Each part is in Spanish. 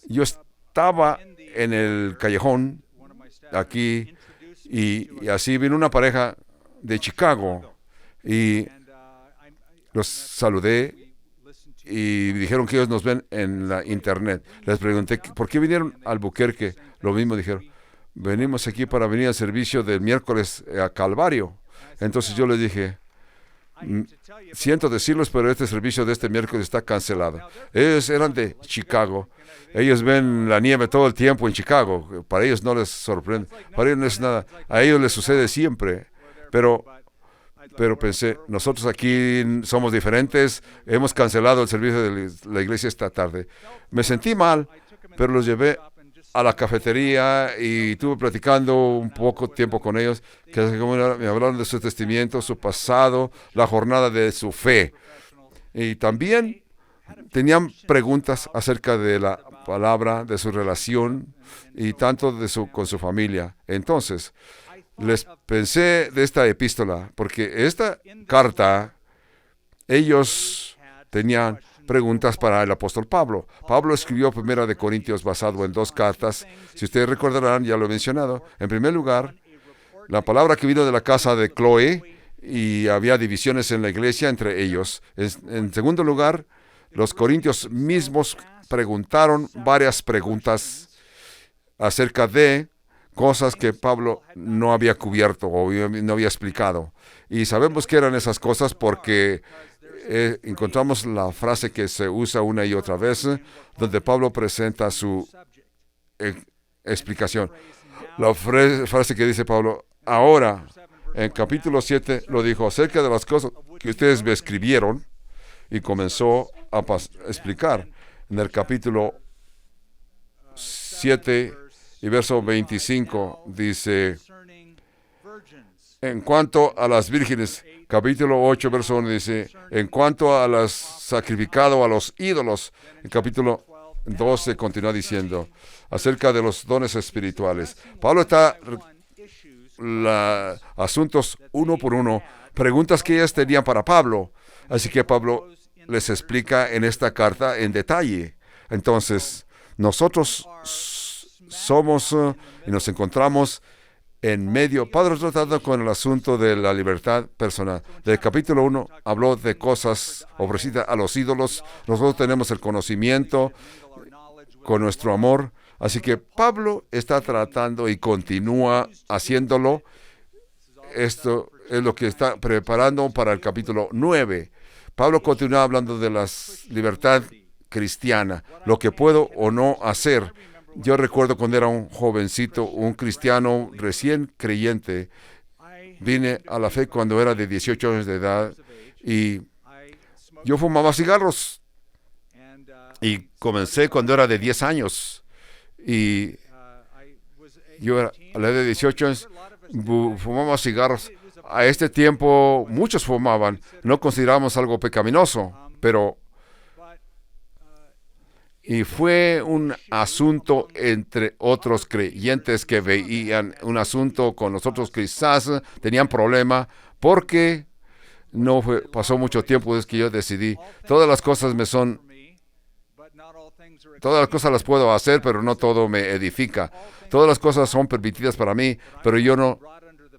Yo estaba en el callejón aquí y así vino una pareja de Chicago y los saludé y dijeron que ellos nos ven en la internet. Les pregunté, ¿por qué vinieron a Albuquerque? Lo mismo dijeron, venimos aquí para venir al servicio del miércoles a Calvario. Entonces yo les dije, siento decirles, pero este servicio de este miércoles está cancelado. Ellos eran de Chicago. Ellos ven la nieve todo el tiempo en Chicago. Para ellos no les sorprende. Para ellos no es nada. A ellos les sucede siempre. Pero pensé, nosotros aquí somos diferentes. Hemos cancelado el servicio de la iglesia esta tarde. Me sentí mal, pero los llevé a la cafetería y estuve platicando un poco tiempo con ellos, que me hablaron de su testimonio, su pasado, la jornada de su fe. Y también tenían preguntas acerca de la palabra, de su relación y tanto con su familia. Entonces, les pensé de esta epístola, porque esta carta, ellos tenían preguntas para el apóstol Pablo. Pablo escribió Primera de Corintios basado en 2 cartas. Si ustedes recordarán, ya lo he mencionado. En primer lugar, la palabra que vino de la casa de Chloe y había divisiones en la iglesia entre ellos. En segundo lugar, los corintios mismos preguntaron varias preguntas acerca de cosas que Pablo no había cubierto o no había explicado. Y sabemos que eran esas cosas porque encontramos la frase que se usa una y otra vez, donde Pablo presenta su explicación. La frase que dice Pablo, ahora, en capítulo 7, lo dijo acerca de las cosas que ustedes me escribieron y comenzó a explicar. En el capítulo 7 y verso 25 dice, en cuanto a las vírgenes, capítulo 8, verso 1 dice, en cuanto a las sacrificado a los ídolos, en capítulo 12 continúa diciendo, acerca de los dones espirituales. Pablo está asuntos uno por uno, preguntas que ellas tenían para Pablo. Así que Pablo les explica en esta carta en detalle. Entonces, nosotros somos y nos encontramos en medio. Pablo tratando con el asunto de la libertad personal. Del capítulo 1 habló de cosas ofrecidas a los ídolos. Nosotros tenemos el conocimiento con nuestro amor. Así que Pablo está tratando y continúa haciéndolo. Esto es lo que está preparando para el capítulo 9. Pablo continúa hablando de la libertad cristiana, lo que puedo o no hacer. Yo recuerdo cuando era un jovencito, un cristiano recién creyente, vine a la fe cuando era de 18 años de edad y yo fumaba cigarros y comencé cuando era de 10 años y yo a la edad de 18 años fumaba cigarros. A este tiempo muchos fumaban, no considerábamos algo pecaminoso, pero y fue un asunto entre otros creyentes que veían un asunto con nosotros, quizás tenían problema porque pasó mucho tiempo desde que yo decidí, todas las cosas las puedo hacer, pero no todo me edifica. Todas las cosas son permitidas para mí, pero yo no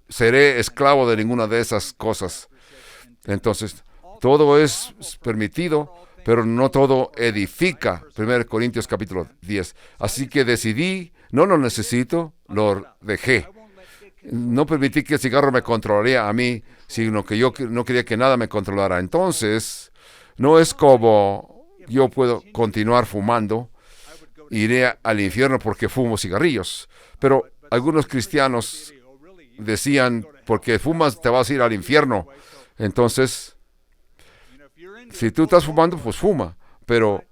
seré esclavo de ninguna de esas cosas. Entonces, todo es permitido, pero no todo edifica. 1 Corintios capítulo 10. Así que decidí, no lo necesito, lo dejé. No permití que el cigarro me controlaría a mí, sino que yo no quería que nada me controlara. Entonces, no es como yo puedo continuar fumando, iré al infierno porque fumo cigarrillos. Pero algunos cristianos decían, porque fumas te vas a ir al infierno. Entonces, si tú estás fumando, pues fuma, pero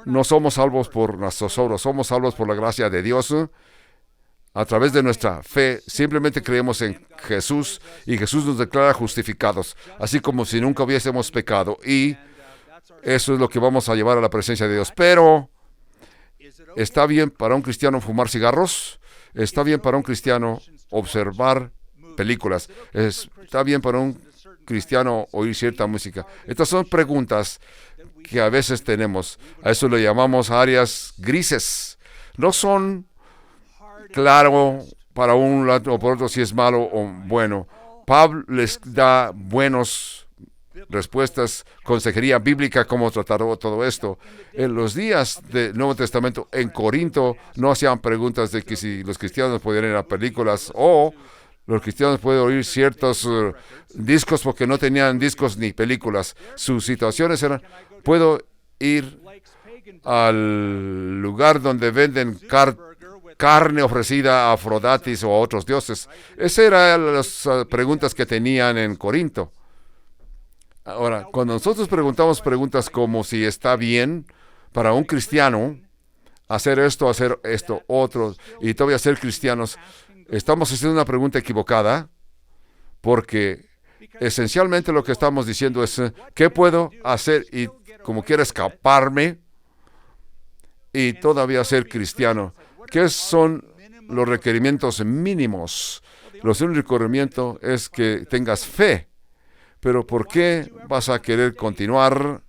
no somos salvos por nuestras obras, somos salvos por la gracia de Dios. A través de nuestra fe, simplemente creemos en Jesús y Jesús nos declara justificados, así como si nunca hubiésemos pecado. Y eso es lo que vamos a llevar a la presencia de Dios. Pero, ¿está bien para un cristiano fumar cigarros? ¿Está bien para un cristiano observar películas? ¿Está bien para un cristiano oír cierta música? Estas son preguntas que a veces tenemos. A eso le llamamos áreas grises. No son claro para un lado o por otro si es malo o bueno. Pablo les da buenas respuestas, consejería bíblica, cómo tratar todo esto. En los días del Nuevo Testamento, en Corinto, no hacían preguntas de que si los cristianos podían ir a películas o los cristianos pueden oír ciertos discos porque no tenían discos ni películas. Sus situaciones eran, puedo ir al lugar donde venden carne ofrecida a Afrodatis o a otros dioses. Esas eran las preguntas que tenían en Corinto. Ahora, cuando nosotros preguntamos preguntas como si está bien para un cristiano hacer esto, otro, y todavía ser cristianos, estamos haciendo una pregunta equivocada, porque esencialmente lo que estamos diciendo es, ¿qué puedo hacer y como quiera escaparme y todavía ser cristiano? ¿Qué son los requerimientos mínimos? Los únicos requerimientos es que tengas fe. Pero ¿por qué vas a querer continuar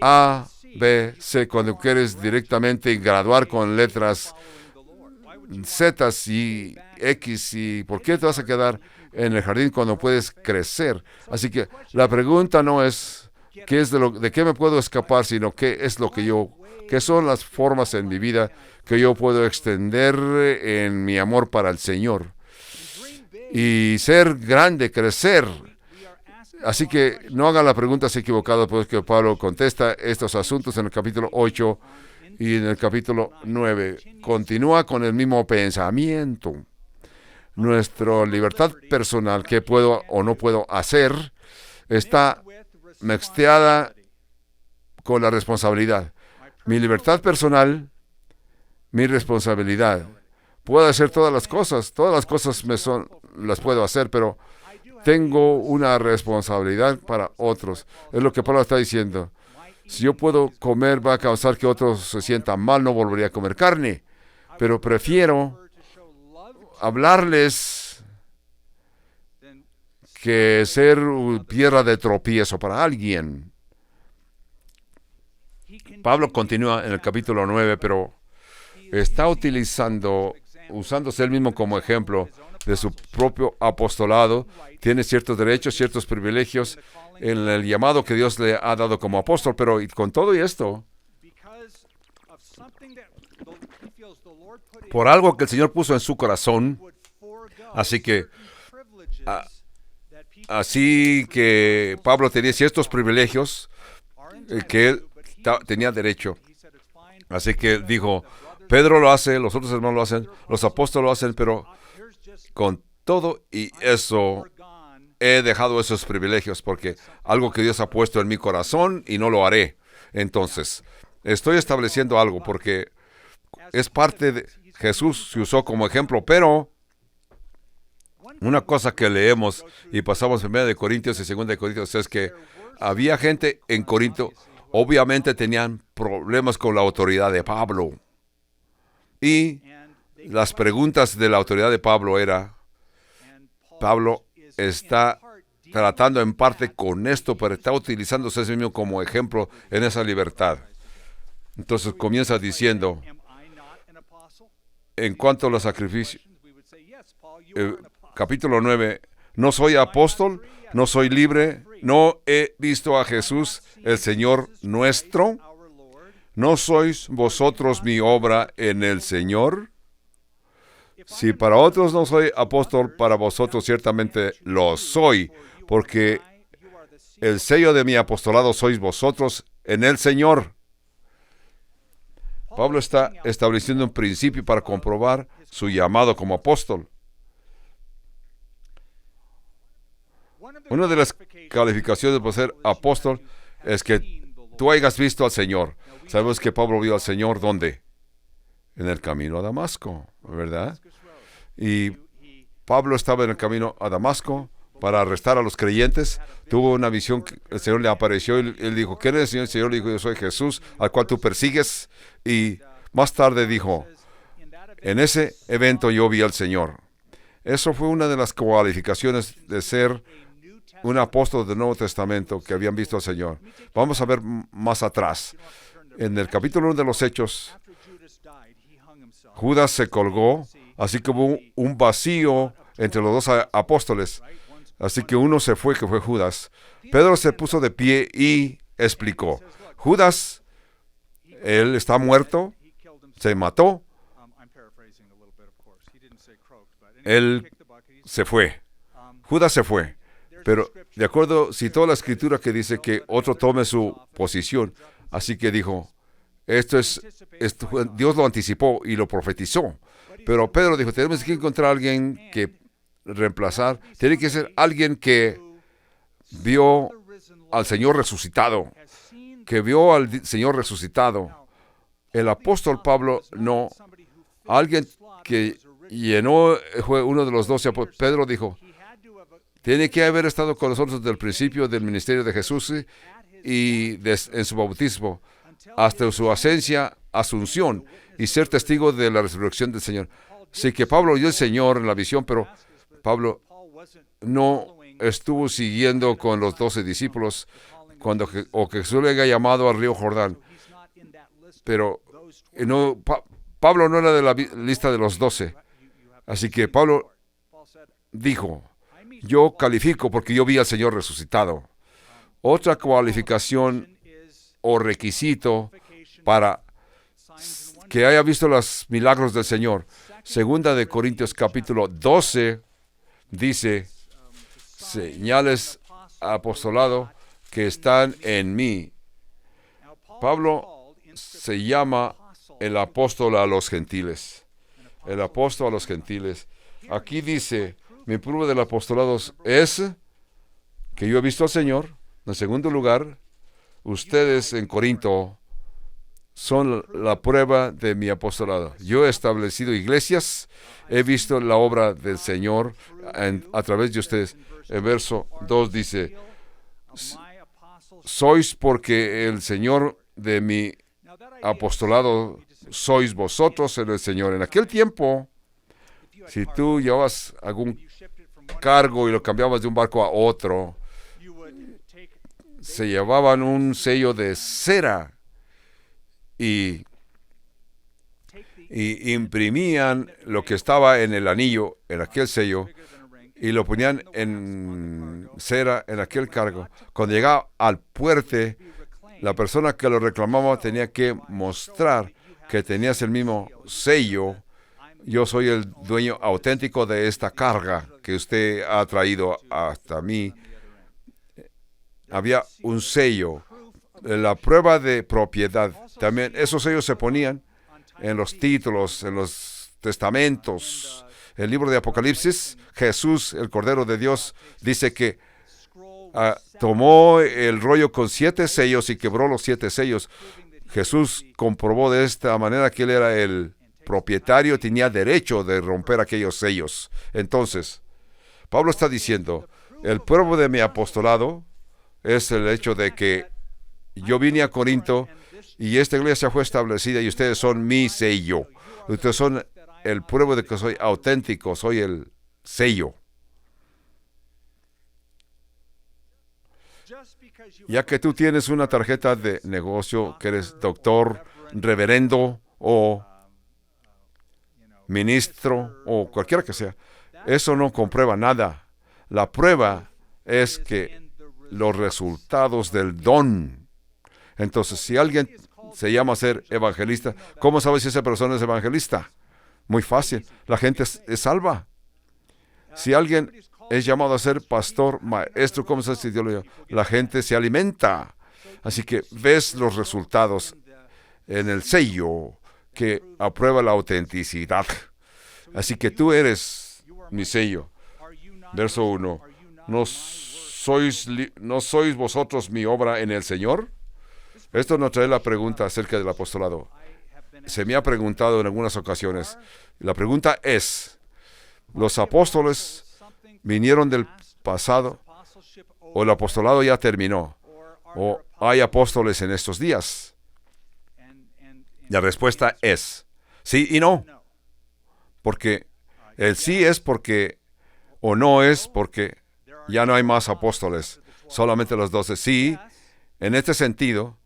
A, B, C cuando quieres directamente graduar con letras Z y X? ¿Y por qué te vas a quedar en el jardín cuando puedes crecer? Así que la pregunta no es de qué me puedo escapar, sino qué son las formas en mi vida que yo puedo extender en mi amor para el Señor y ser grande, crecer. Así que no hagan las preguntas equivocadas, porque Pablo contesta estos asuntos en el capítulo 8 y en el capítulo 9. Continúa con el mismo pensamiento. Nuestra libertad personal, qué puedo o no puedo hacer, está mezclada con la responsabilidad. Mi libertad personal, mi responsabilidad. Puedo hacer todas las cosas las puedo hacer, pero tengo una responsabilidad para otros. Es lo que Pablo está diciendo. Si yo puedo comer, va a causar que otros se sientan mal, no volvería a comer carne. Pero prefiero hablarles que ser piedra de tropiezo para alguien. Pablo continúa en el capítulo 9, pero está usándose él mismo como ejemplo de su propio apostolado. Tiene ciertos derechos, ciertos privilegios en el llamado que Dios le ha dado como apóstol, pero con todo y esto, por algo que el Señor puso en su corazón, así que Pablo tenía ciertos privilegios que él tenía derecho. Así que él dijo, Pedro lo hace, los otros hermanos lo hacen, los apóstoles lo hacen, pero con todo y eso he dejado esos privilegios porque algo que Dios ha puesto en mi corazón y no lo haré. Entonces, estoy estableciendo algo porque es parte de Jesús, se usó como ejemplo, pero una cosa que leemos y pasamos en 1 de Corintios y 2 de Corintios es que había gente en Corinto, obviamente tenían problemas con la autoridad de Pablo. Y las preguntas de la autoridad de Pablo Pablo está tratando en parte con esto, pero está utilizándose a sí mismo como ejemplo en esa libertad. Entonces comienza diciendo, en cuanto a los sacrificios, capítulo 9, no soy apóstol, no soy libre, no he visto a Jesús, el Señor nuestro. ¿No sois vosotros mi obra en el Señor? Si para otros no soy apóstol, para vosotros ciertamente lo soy, porque el sello de mi apostolado sois vosotros en el Señor. Pablo está estableciendo un principio para comprobar su llamado como apóstol. Una de las calificaciones para ser apóstol es que tú hayas visto al Señor. Sabemos que Pablo vio al Señor, ¿dónde? En el camino a Damasco, ¿verdad? Y Pablo estaba en el camino a Damasco para arrestar a los creyentes. Tuvo una visión, el Señor le apareció y él dijo, ¿quién es el Señor? El Señor le dijo, yo soy Jesús, al cual tú persigues. Y más tarde dijo, en ese evento yo vi al Señor. Eso fue una de las cualificaciones de ser un apóstol del Nuevo Testamento que habían visto al Señor. Vamos a ver más atrás. En el capítulo 1 de los Hechos, Judas se colgó, así que hubo un vacío entre los dos apóstoles. Así que uno se fue, que fue Judas. Pedro se puso de pie y explicó. Judas, él está muerto, se mató. Él se fue. Judas se fue. Pero de acuerdo, citó la escritura que dice que otro tome su posición. Así que dijo, esto, Dios lo anticipó y lo profetizó. Pero Pedro dijo, tenemos que encontrar a alguien que reemplazar. Tiene que ser alguien que vio al Señor resucitado. Que vio al Señor resucitado. El apóstol Pablo no. Alguien que llenó, fue uno de los 12. Pedro dijo, tiene que haber estado con nosotros desde el principio del ministerio de Jesús y en su bautismo hasta su asunción y ser testigo de la resurrección del Señor. Sí que Pablo oyó al Señor en la visión, pero Pablo no estuvo siguiendo con los 12 discípulos cuando Jesús le había llamado al río Jordán. Pero no, Pablo no era de la lista de los 12. Así que Pablo dijo, yo califico porque yo vi al Señor resucitado. Otra cualificación o requisito para que haya visto los milagros del Señor. Segunda de Corintios capítulo 12 dice, señales apostolado que están en mí. Pablo se llama el apóstol a los gentiles. El apóstol a los gentiles. Aquí dice, mi prueba del apostolado es que yo he visto al Señor. En segundo lugar, ustedes en Corinto son la prueba de mi apostolado. Yo he establecido iglesias, he visto la obra del Señor a través de ustedes. El verso 2 dice, sois porque el Señor de mi apostolado sois vosotros en el Señor. En aquel tiempo, si tú llevabas algún cargo y lo cambiabas de un barco a otro, se llevaban un sello de cera y imprimían lo que estaba en el anillo, en aquel sello, y lo ponían en cera en aquel cargo. Cuando llegaba al puerto, la persona que lo reclamaba tenía que mostrar que tenías el mismo sello. Yo soy el dueño auténtico de esta carga que usted ha traído hasta mí. Había un sello, la prueba de propiedad. También esos sellos se ponían en los títulos, en los testamentos. El libro de Apocalipsis, Jesús, el Cordero de Dios, dice que tomó el rollo con 7 sellos y quebró los 7 sellos. Jesús comprobó de esta manera que él era el propietario, tenía derecho de romper aquellos sellos. Entonces, Pablo está diciendo, el prueba de mi apostolado es el hecho de que yo vine a Corinto y esta iglesia fue establecida y ustedes son mi sello. Ustedes son el prueba de que soy auténtico, soy el sello. Ya que tú tienes una tarjeta de negocio, que eres doctor, reverendo o ministro o cualquiera que sea, eso no comprueba nada. La prueba es que los resultados del don. Entonces, si alguien se llama a ser evangelista, ¿cómo sabes si esa persona es evangelista? Muy fácil, la gente es salva. Si alguien es llamado a ser pastor, maestro, ¿cómo sabes si Dios lo llama? La gente se alimenta. Así que ves los resultados en el sello que aprueba la autenticidad. Así que tú eres mi sello. Verso 1. ¿No sois vosotros mi obra en el Señor? Esto nos trae la pregunta acerca del apostolado. Se me ha preguntado en algunas ocasiones. La pregunta es, ¿los apóstoles vinieron del pasado o el apostolado ya terminó? ¿O hay apóstoles en estos días? La respuesta es sí y no. Porque el sí es porque, o no es porque Ya no hay más apóstoles, solamente los 12. Sí, en este sentido,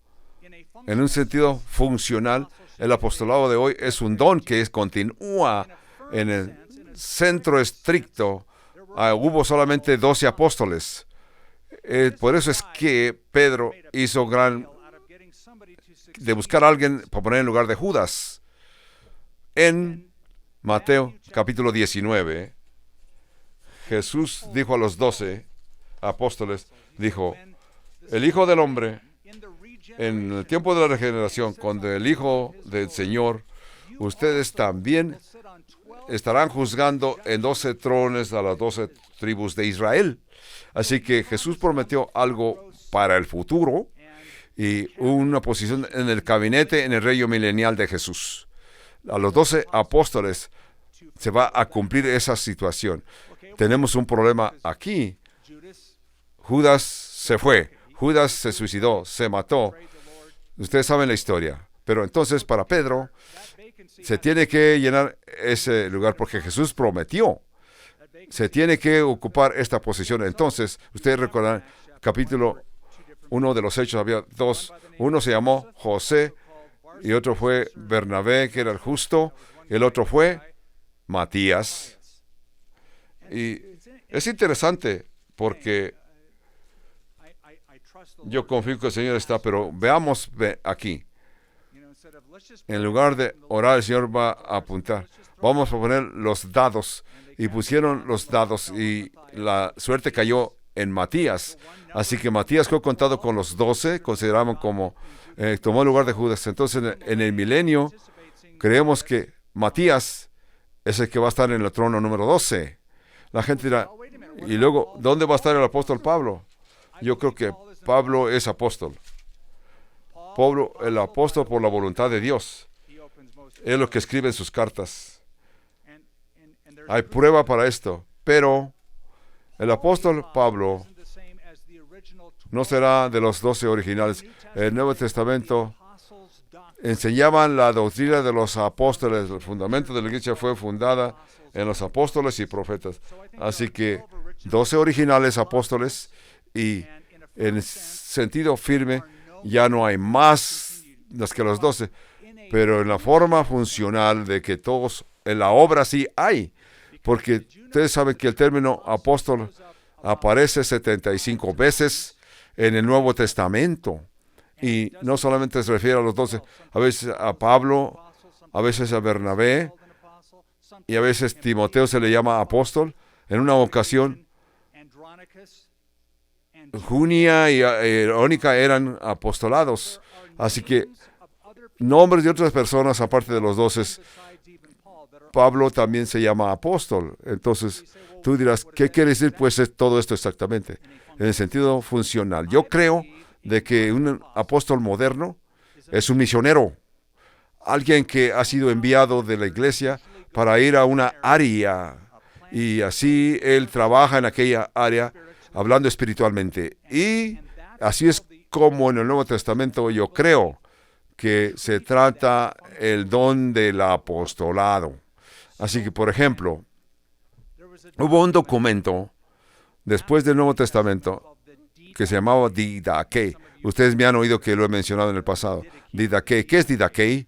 en un sentido funcional, el apostolado de hoy es un don que continúa en el centro estricto. Hubo solamente 12 apóstoles. Por eso es que Pedro hizo de buscar a alguien para poner en lugar de Judas. En Mateo capítulo 19, Jesús dijo a los 12 apóstoles, dijo, el Hijo del Hombre, en el tiempo de la regeneración, cuando el Hijo del Señor, ustedes también estarán juzgando en 12 trones a las 12 tribus de Israel. Así que Jesús prometió algo para el futuro y una posición en el gabinete, en el reino milenial de Jesús. A los 12 apóstoles se va a cumplir esa situación. Tenemos un problema aquí. Judas se fue. Judas se suicidó, se mató. Ustedes saben la historia. Pero entonces para Pedro se tiene que llenar ese lugar porque Jesús prometió. Se tiene que ocupar esta posición. Entonces, ustedes recordarán, capítulo 1 de los Hechos, había dos. Uno se llamó José y otro fue Bernabé, que era el justo. El otro fue Matías. Y es interesante porque yo confío que el Señor está, pero veamos aquí. En lugar de orar, el Señor va a apuntar. Vamos a poner los dados. Y pusieron los dados y la suerte cayó en Matías. Así que Matías fue contado con los 12, consideraban como tomó el lugar de Judas. Entonces en el milenio creemos que Matías es el que va a estar en el trono número 12. La gente dirá, y luego, ¿dónde va a estar el apóstol Pablo? Yo creo que Pablo es apóstol. Pablo, el apóstol por la voluntad de Dios. Es lo que escribe en sus cartas. Hay prueba para esto, pero el apóstol Pablo no será de los 12 originales. El Nuevo Testamento enseñaban la doctrina de los apóstoles. El fundamento de la iglesia fue fundada en los apóstoles y profetas. Así que 12 originales apóstoles y en sentido firme ya no hay más que los 12, pero en la forma funcional de que todos, en la obra sí hay. Porque ustedes saben que el término apóstol aparece 75 veces en el Nuevo Testamento. Y no solamente se refiere a los 12, a veces a Pablo, a veces a Bernabé, y a veces Timoteo se le llama apóstol. En una ocasión, Junia y Erónica eran apostolados. Así que nombres de otras personas, aparte de los 12, Pablo también se llama apóstol. Entonces, tú dirás, ¿qué quiere decir pues todo esto exactamente? En el sentido funcional. Yo creo de que un apóstol moderno es un misionero. Alguien que ha sido enviado de la iglesia para ir a una área. Y así él trabaja en aquella área hablando espiritualmente. Y así es como en el Nuevo Testamento yo creo que se trata el don del apostolado. Así que, por ejemplo, hubo un documento después del Nuevo Testamento que se llamaba Didache. Ustedes me han oído que lo he mencionado en el pasado. Didache. ¿Qué es Didache?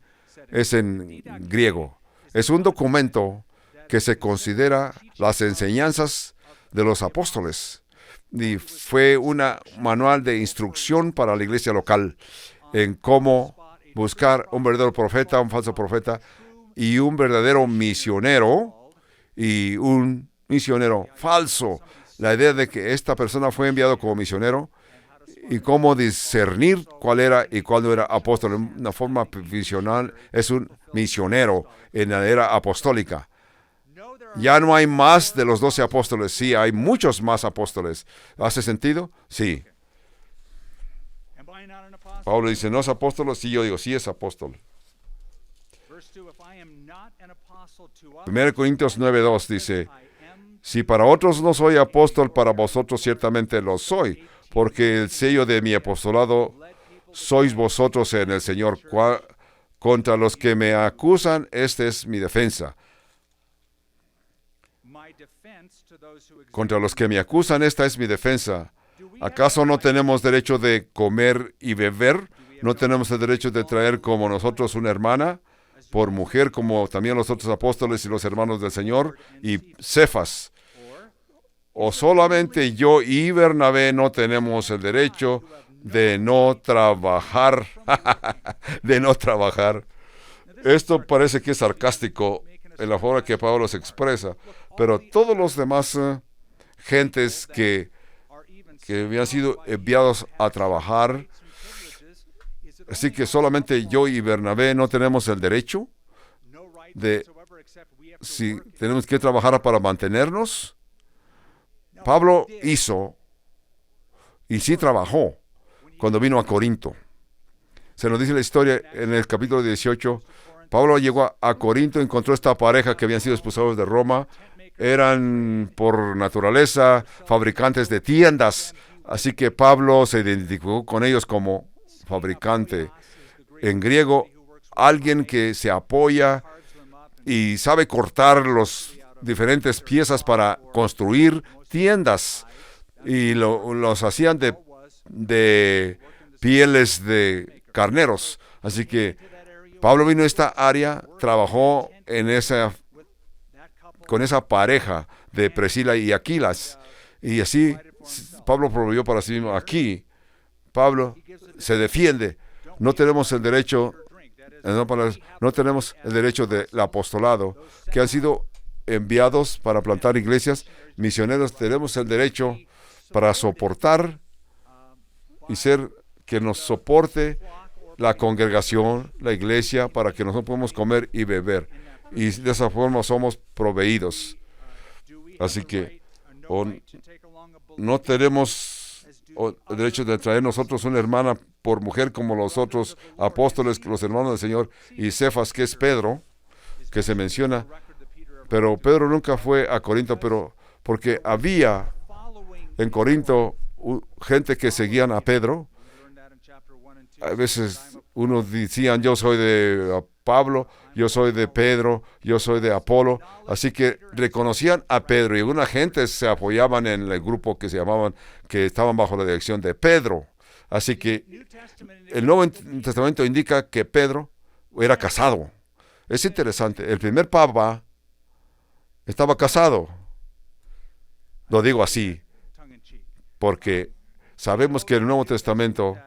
Es en griego. Es un documento que se considera las enseñanzas de los apóstoles. Y fue un manual de instrucción para la iglesia local en cómo buscar un verdadero profeta, un falso profeta, y un verdadero misionero y un misionero falso. La idea de que esta persona fue enviado como misionero y cómo discernir cuál era y cuál no era apóstol. En una forma visional es un misionero en la era apostólica. Ya no hay más de los 12 apóstoles. Sí, hay muchos más apóstoles. ¿Hace sentido? Sí. Pablo dice, ¿no es apóstol? Sí, yo digo, sí es apóstol. 1 Corintios 9:2 dice, si para otros no soy apóstol, para vosotros ciertamente lo soy, porque el sello de mi apostolado sois vosotros en el Señor. Contra los que me acusan, esta es mi defensa. Contra los que me acusan, esta es mi defensa. ¿Acaso no tenemos derecho de comer y beber? ¿No tenemos el derecho de traer como nosotros una hermana por mujer, como también los otros apóstoles y los hermanos del Señor y Cefas? ¿O solamente yo y Bernabé no tenemos el derecho de no trabajar? De no trabajar. Esto parece que es sarcástico en la forma que Pablo se expresa, pero todos los demás gentes que habían sido enviados a trabajar, así que solamente yo y Bernabé no tenemos el derecho de, si tenemos que trabajar para mantenernos. Pablo hizo, y sí trabajó, cuando vino a Corinto. Se nos dice la historia en el capítulo 18. Pablo llegó a Corinto, encontró esta pareja que habían sido expulsados de Roma. Eran por naturaleza fabricantes de tiendas, así que Pablo se identificó con ellos como fabricante. En griego, alguien que se apoya y sabe cortar las diferentes piezas para construir tiendas, y los hacían de pieles de carneros. Así que Pablo vino a esta área, trabajó con esa pareja de Priscila y Aquilas, y así Pablo proveyó para sí mismo. Aquí Pablo se defiende. No tenemos el derecho, no tenemos el derecho del apostolado, que han sido enviados para plantar iglesias, misioneros. Tenemos el derecho para soportar y que nos soporte la congregación, la iglesia, para que nosotros podamos comer y beber. Y de esa forma somos proveídos. Así que no tenemos el derecho de traer nosotros una hermana por mujer como los otros apóstoles, los hermanos del Señor, y Cefas, que es Pedro, que se menciona. Pero Pedro nunca fue a Corinto, porque había en Corinto gente que seguían a Pedro. A veces unos decían: yo soy de Pablo, yo soy de Pedro, yo soy de Apolo. Así que reconocían a Pedro, y alguna gente se apoyaban en el grupo que estaban bajo la dirección de Pedro. Así que el Nuevo Testamento indica que Pedro era casado. Es interesante, el primer papa estaba casado. Lo digo así porque sabemos que en el Nuevo Testamento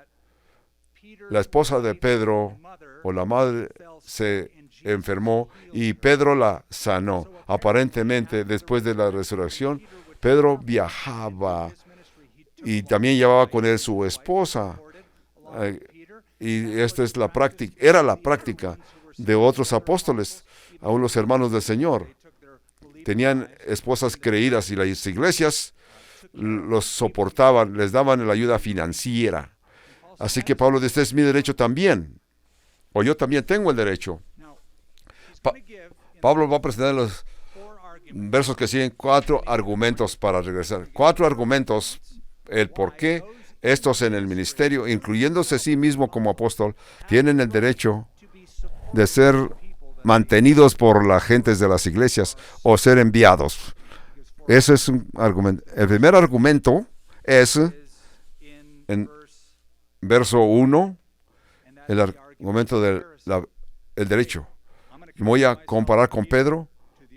la esposa de Pedro, o la madre, se enfermó y Pedro la sanó. Aparentemente, después de la resurrección, Pedro viajaba y también llevaba con él su esposa. Y esta es la práctica, era la práctica de otros apóstoles, aún los hermanos del Señor. Tenían esposas creídas y las iglesias los soportaban, les daban la ayuda financiera. Así que Pablo dice: este es mi derecho también, o yo también tengo el derecho. Pablo va a presentar los versos que siguen 4 argumentos para regresar. 4 argumentos, el por qué estos en el ministerio, incluyéndose a sí mismo como apóstol, tienen el derecho de ser mantenidos por las gentes de las iglesias o ser enviados. Ese es un argumento. El primer argumento es en verso 1, el argumento del derecho. Me voy a comparar con Pedro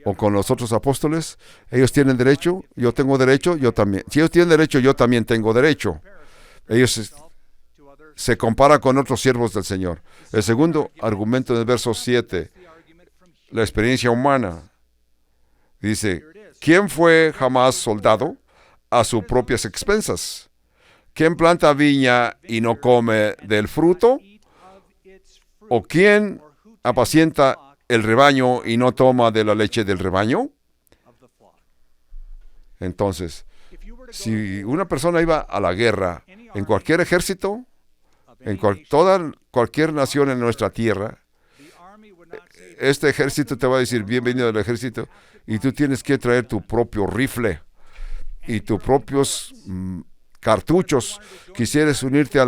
o con los otros apóstoles. Ellos tienen derecho, yo tengo derecho, yo también. Si ellos tienen derecho, yo también tengo derecho. Ellos se comparan con otros siervos del Señor. El segundo argumento en el verso 7, la experiencia humana. Dice: ¿quién fue jamás soldado a sus propias expensas? ¿Quién planta viña y no come del fruto? ¿O quién apacienta el rebaño y no toma de la leche del rebaño? Entonces, si una persona iba a la guerra en cualquier ejército, en cualquier nación en nuestra tierra, este ejército te va a decir: bienvenido al ejército, y tú tienes que traer tu propio rifle y tus propios cartuchos. Quisieras unirte a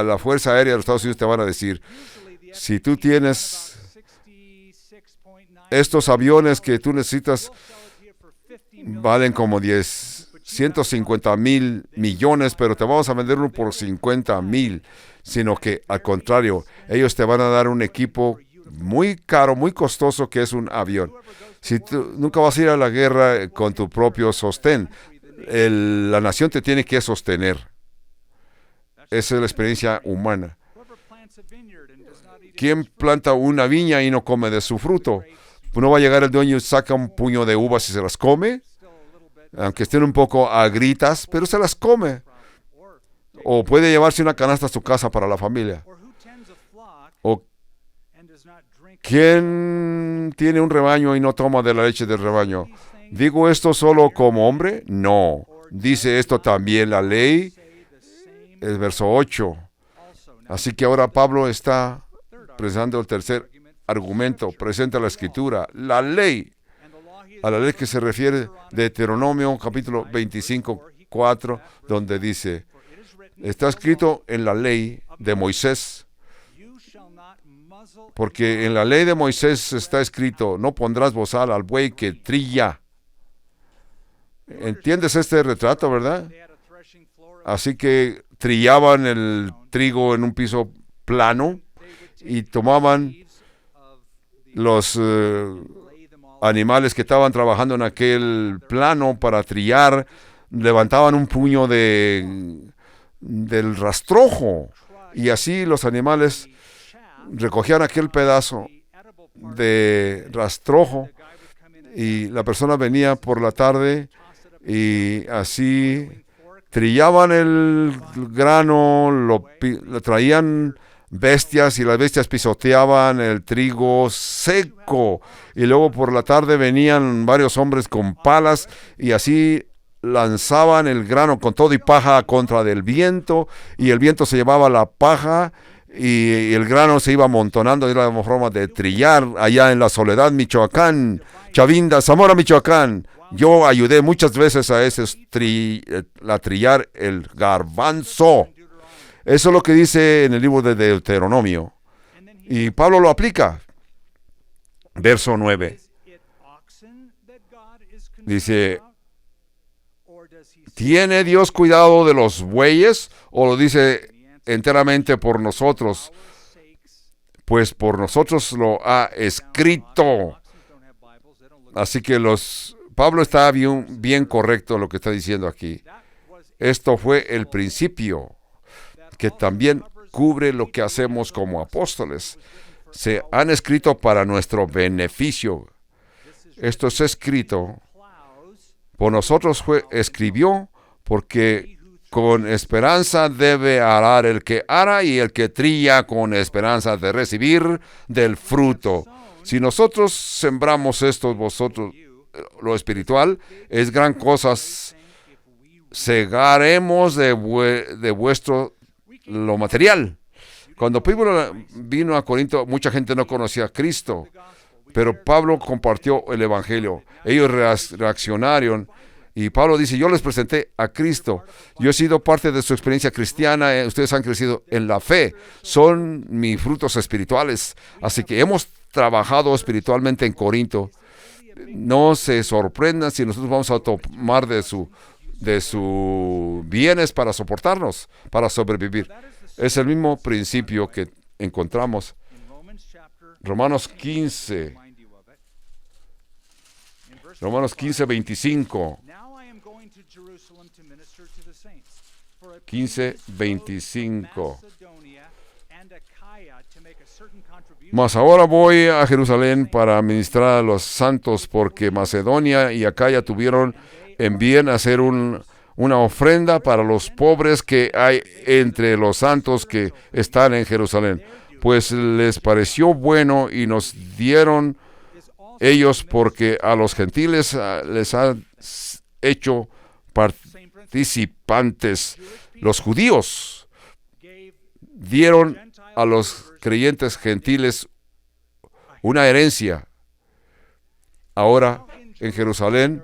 la Fuerza Aérea de los Estados Unidos, te van a decir: si tú tienes estos aviones que tú necesitas valen como 150,000 millones, pero te vamos a vender uno por 50,000, sino que al contrario, ellos te van a dar un equipo muy caro, muy costoso, que es un avión. Si tú nunca vas a ir a la guerra con tu propio sostén, la nación te tiene que sostener. Esa es la experiencia humana. ¿Quién planta una viña y no come de su fruto? No va a llegar el dueño y saca un puño de uvas y se las come, aunque estén un poco agritas, pero se las come. O puede llevarse una canasta a su casa para la familia. O ¿quién tiene un rebaño y no toma de la leche del rebaño? ¿Digo esto solo como hombre? No. Dice esto también la ley, el verso 8. Así que ahora Pablo está presentando el tercer argumento, presenta la Escritura, la ley, a la ley que se refiere de Deuteronomio capítulo 25, 4, donde dice, está escrito en la ley de Moisés, porque en la ley de Moisés está escrito, no pondrás bozal al buey que trilla. ¿Entiendes este retrato, verdad? Así que trillaban el trigo en un piso plano y tomaban los animales que estaban trabajando en aquel plano para trillar, levantaban un puño del rastrojo, y así los animales recogían aquel pedazo de rastrojo, y la persona venía por la tarde y así trillaban el grano, lo traían bestias, y las bestias pisoteaban el trigo seco, y luego por la tarde venían varios hombres con palas y así lanzaban el grano con todo y paja contra del viento, y el viento se llevaba la paja y el grano se iba amontonando. Era la forma de trillar allá en la Soledad, Michoacán, Chavinda, Zamora, Michoacán. Yo ayudé muchas veces a ese a trillar el garbanzo. Eso es lo que dice en el libro de Deuteronomio. Y Pablo lo aplica. Verso 9. Dice, ¿tiene Dios cuidado de los bueyes o lo dice enteramente por nosotros? Pues por nosotros lo ha escrito. Así que Pablo está bien correcto lo que está diciendo aquí. Esto fue el principio que también cubre lo que hacemos como apóstoles. Se han escrito para nuestro beneficio. Esto es escrito por nosotros, escribió, porque con esperanza debe arar el que ara, y el que trilla con esperanza de recibir del fruto. Si nosotros sembramos esto, vosotros, lo espiritual, es gran cosa. Segaremos de vuestro lo material. Cuando Pablo vino a Corinto, mucha gente no conocía a Cristo, pero Pablo compartió el Evangelio. Ellos reaccionaron, y Pablo dice, yo les presenté a Cristo. Yo he sido parte de su experiencia cristiana. Ustedes han crecido en la fe. Son mis frutos espirituales. Así que hemos trabajado espiritualmente en Corinto. No se sorprendan si nosotros vamos a tomar de sus bienes para soportarnos, para sobrevivir. Es el mismo principio que encontramos Romanos 15, 25. 15:25. Mas ahora voy a Jerusalén para ministrar a los santos, porque Macedonia y Acaya tuvieron en bien hacer una ofrenda para los pobres que hay entre los santos que están en Jerusalén. Pues les pareció bueno y nos dieron ellos, porque a los gentiles les ha hecho participantes. Los judíos dieron a los creyentes gentiles una herencia. Ahora en Jerusalén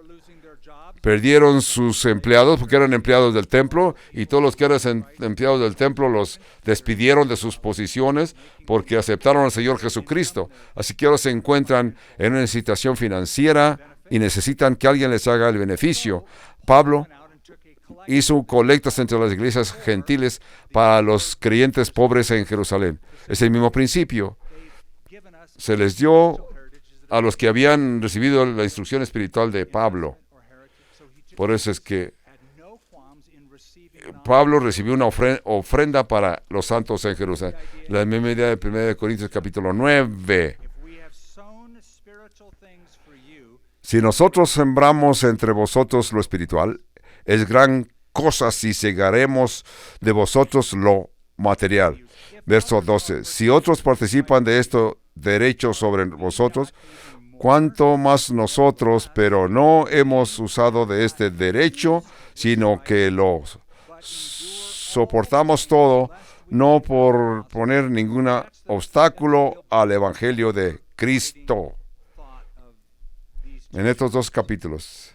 Perdieron sus empleados porque eran empleados del templo, y todos los que eran empleados del templo los despidieron de sus posiciones porque aceptaron al Señor Jesucristo. Así que ahora se encuentran en una situación financiera y necesitan que alguien les haga el beneficio. Pablo hizo colectas entre las iglesias gentiles para los creyentes pobres en Jerusalén. Es el mismo principio. Se les dio a los que habían recibido la instrucción espiritual de Pablo. Por eso es que Pablo recibió una ofrenda para los santos en Jerusalén. La misma idea de 1 Corintios capítulo 9. Si nosotros sembramos entre vosotros lo espiritual, es gran cosa si segaremos de vosotros lo material. Verso 12. Si otros participan de esto derecho sobre vosotros, cuánto más nosotros, pero no hemos usado de este derecho, sino que lo soportamos todo, no por poner ningún obstáculo al Evangelio de Cristo. En estos dos capítulos.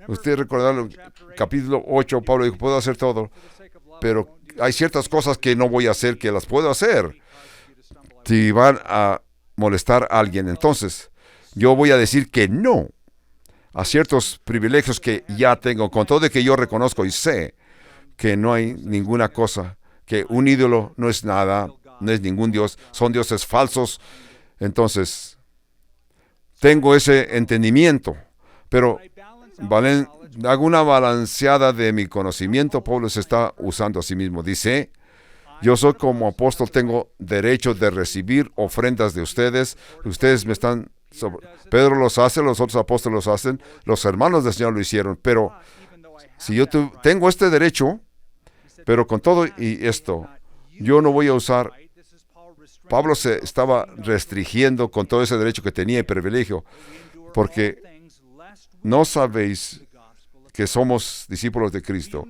Usted recordará el capítulo 8, Pablo dijo, puedo hacer todo, pero hay ciertas cosas que no voy a hacer, que las puedo hacer. Si van a molestar a alguien, entonces yo voy a decir que no a ciertos privilegios que ya tengo, con todo de que yo reconozco y sé que no hay ninguna cosa, que un ídolo no es nada, no es ningún Dios, son dioses falsos. Entonces, tengo ese entendimiento, pero hago una balanceada de mi conocimiento. Pablo se está usando a sí mismo. Dice, yo soy como apóstol, tengo derecho de recibir ofrendas de ustedes. Ustedes me están... Pedro los hace, los otros apóstoles los hacen, los hermanos del Señor lo hicieron, pero si yo tengo este derecho, pero con todo y esto, yo no voy a usar... Pablo se estaba restringiendo con todo ese derecho que tenía y privilegio, porque no sabéis que somos discípulos de Cristo.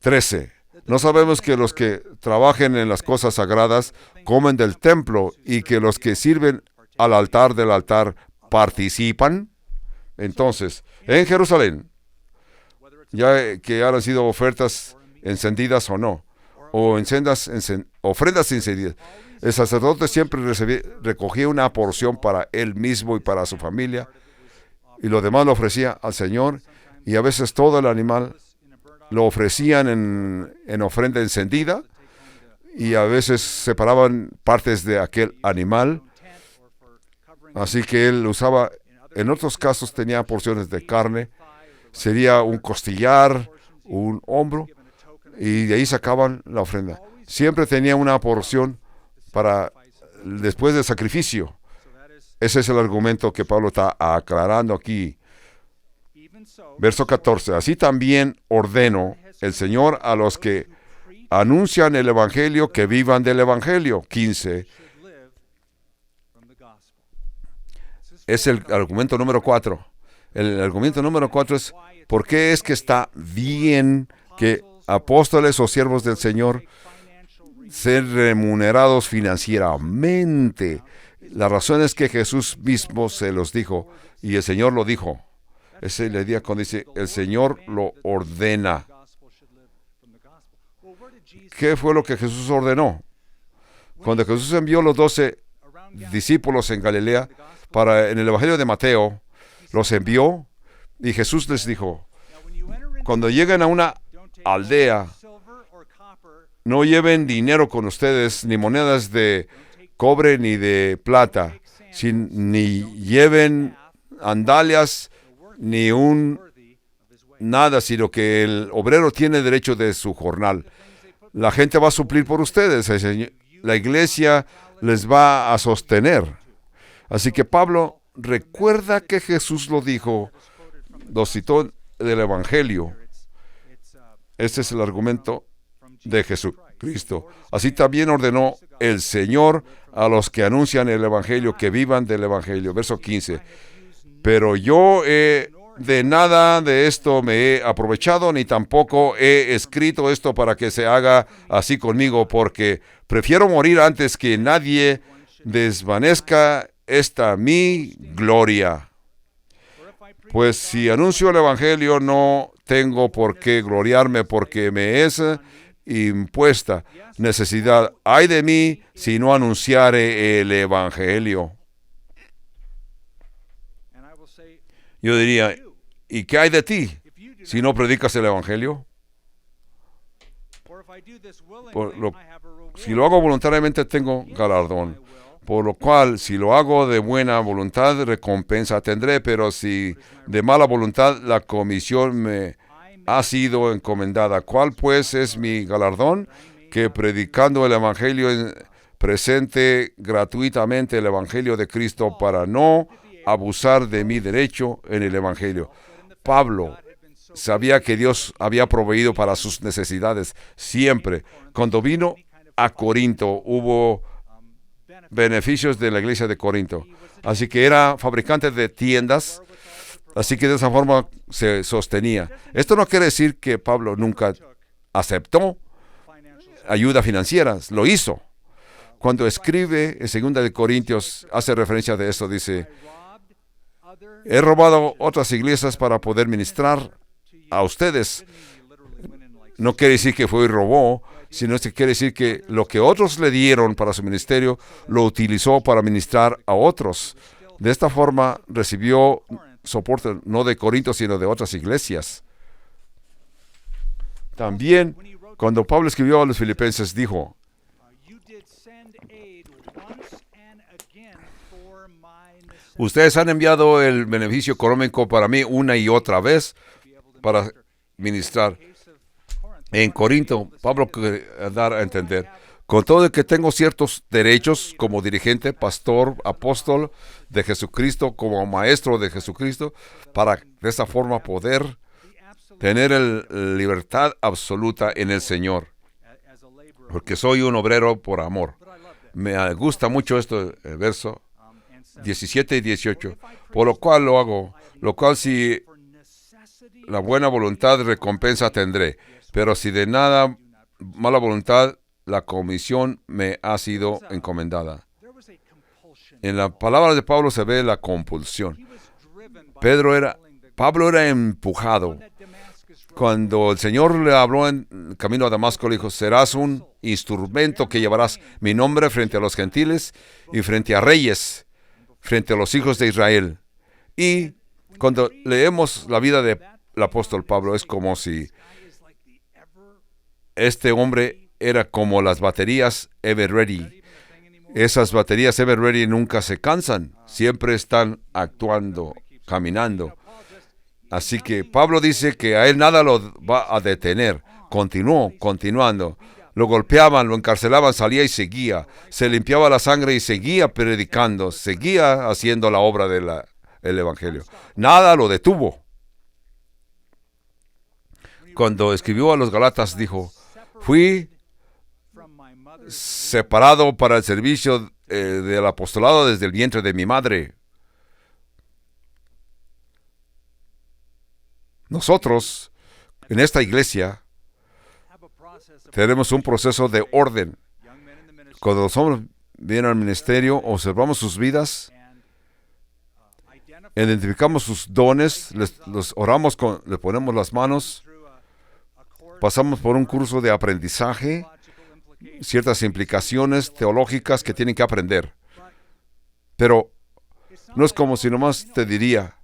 13. No sabemos que los que trabajen en las cosas sagradas comen del templo y que los que sirven al altar del altar participan. Entonces, en Jerusalén, ya que hayan sido ofertas encendidas o no, o ofrendas encendidas, el sacerdote siempre recogía una porción para él mismo y para su familia, y lo demás lo ofrecía al Señor, y a veces todo el animal lo ofrecían en ofrenda encendida, y a veces separaban partes de aquel animal, así que él usaba, en otros casos tenía porciones de carne, sería un costillar, un hombro, y de ahí sacaban la ofrenda. Siempre tenía una porción para después del sacrificio. Ese es el argumento que Pablo está aclarando aquí. Verso 14. Así también ordeno el Señor a los que anuncian el Evangelio que vivan del Evangelio. 15. Es el argumento número 4. El argumento número 4 es, ¿por qué es que está bien que apóstoles o siervos del Señor ser remunerados financieramente? La razón es que Jesús mismo se los dijo, y el Señor lo dijo. Ese es el día cuando dice, el Señor lo ordena. ¿Qué fue lo que Jesús ordenó? Cuando Jesús envió los 12 discípulos en Galilea, en el Evangelio de Mateo, los envió, y Jesús les dijo, cuando lleguen a una aldea, no lleven dinero con ustedes, ni monedas de cobre ni de plata, ni lleven sandalias, ni nada, sino que el obrero tiene derecho de su jornal. La gente va a suplir por ustedes, la iglesia les va a sostener. Así que Pablo recuerda que Jesús lo dijo, lo citó del Evangelio. Este es el argumento de Jesucristo. Así también ordenó el Señor a los que anuncian el Evangelio que vivan del Evangelio. Verso 15. Pero yo de nada de esto me he aprovechado, ni tampoco he escrito esto para que se haga así conmigo, porque prefiero morir antes que nadie desvanezca esta mi gloria. Pues si anuncio el Evangelio no tengo por qué gloriarme porque me es impuesta necesidad. Ay de mí si no anunciare el Evangelio. Yo diría, ¿y qué hay de ti si no predicas el Evangelio? Si lo hago voluntariamente tengo galardón. Por lo cual, si lo hago de buena voluntad, recompensa tendré, pero si de mala voluntad, la comisión me ha sido encomendada. ¿Cuál pues es mi galardón? Que predicando el Evangelio presente gratuitamente el Evangelio de Cristo para no abusar de mi derecho en el Evangelio. Pablo sabía que Dios había proveído para sus necesidades siempre. Cuando vino a Corinto hubo beneficios de la iglesia de Corinto. Así que era fabricante de tiendas, así que de esa forma se sostenía. Esto no quiere decir que Pablo nunca aceptó ayuda financiera, lo hizo. Cuando escribe en 2 de Corintios, hace referencia de esto, dice, he robado otras iglesias para poder ministrar a ustedes. No quiere decir que fue y robó, sino que quiere decir que lo que otros le dieron para su ministerio, lo utilizó para ministrar a otros. De esta forma recibió soporte no de Corinto, sino de otras iglesias. También, cuando Pablo escribió a los filipenses, dijo, ustedes han enviado el beneficio económico para mí una y otra vez para ministrar. En Corinto, Pablo quiere dar a entender, con todo de que tengo ciertos derechos como dirigente, pastor, apóstol de Jesucristo, como maestro de Jesucristo, para de esa forma poder tener libertad absoluta en el Señor, porque soy un obrero por amor. Me gusta mucho esto, el verso 17 y 18, por lo cual lo hago, lo cual si la buena voluntad recompensa tendré, pero si de nada mala voluntad, la comisión me ha sido encomendada. En la palabra de Pablo se ve la compulsión. Pablo era empujado. Cuando el Señor le habló en camino a Damasco, le dijo, serás un instrumento que llevarás mi nombre frente a los gentiles y frente a reyes, frente a los hijos de Israel. Y cuando leemos la vida del apóstol Pablo, es como si este hombre era como las baterías Ever Ready. Esas baterías Ever Ready nunca se cansan, siempre están actuando, caminando. Así que Pablo dice que a él nada lo va a detener. Continuó, continuando. Lo golpeaban, lo encarcelaban, salía y seguía. Se limpiaba la sangre y seguía predicando, seguía haciendo la obra del Evangelio. Nada lo detuvo. Cuando escribió a los Galatas, dijo, fui separado para el servicio del apostolado desde el vientre de mi madre. Nosotros, en esta iglesia, tenemos un proceso de orden. Cuando los hombres vienen al ministerio, observamos sus vidas, identificamos sus dones, los oramos, les ponemos las manos, pasamos por un curso de aprendizaje, ciertas implicaciones teológicas que tienen que aprender. Pero no es como si nomás te diría,